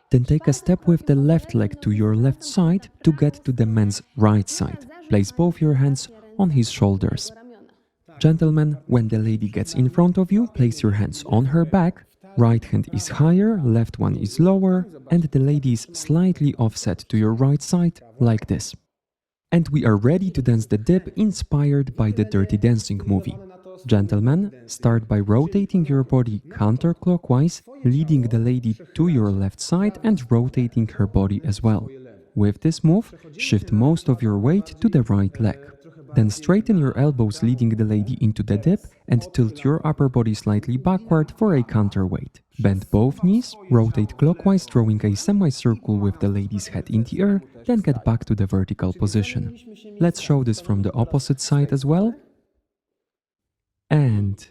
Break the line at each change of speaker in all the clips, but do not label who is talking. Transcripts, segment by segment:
Then take a step with the left leg to your left side to get to the man's right side. Place both your hands on his shoulders. Gentlemen, when the lady gets in front of you, place your hands on her back. Right hand is higher, left one is lower, and the lady is slightly offset to your right side, like this. And we are ready to dance the dip inspired by the Dirty Dancing movie. Gentlemen, start by rotating your body counterclockwise, leading the lady to your left side and rotating her body as well. With this move, shift most of your weight to the right leg. Then straighten your elbows leading the lady into the dip and tilt your upper body slightly backward for a counterweight. Bend both knees, rotate clockwise drawing a semicircle with the lady's head in the air, then get back to the vertical position. Let's show this from the opposite side as well. And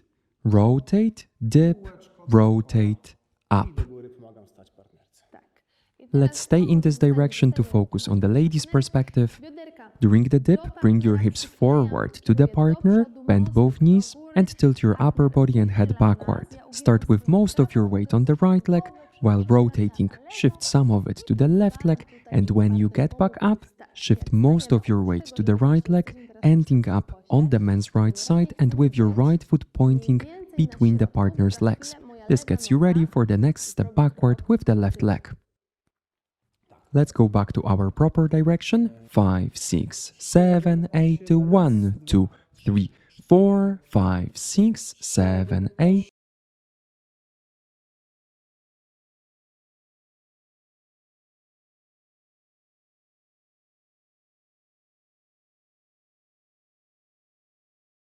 rotate, dip, rotate, up. Let's stay in this direction to focus on the lady's perspective. During the dip, bring your hips forward to the partner, bend both knees, and tilt your upper body and head backward. Start with most of your weight on the right leg, while rotating, shift some of it to the left leg, and when you get back up, shift most of your weight to the right leg, ending up on the man's right side and with your right foot pointing between the partner's legs. This gets you ready for the next step backward with the left leg. Let's go back to our proper direction. 5, 6, 7, 8, 1, 2, 3, 4, 5, 6, 7, 8,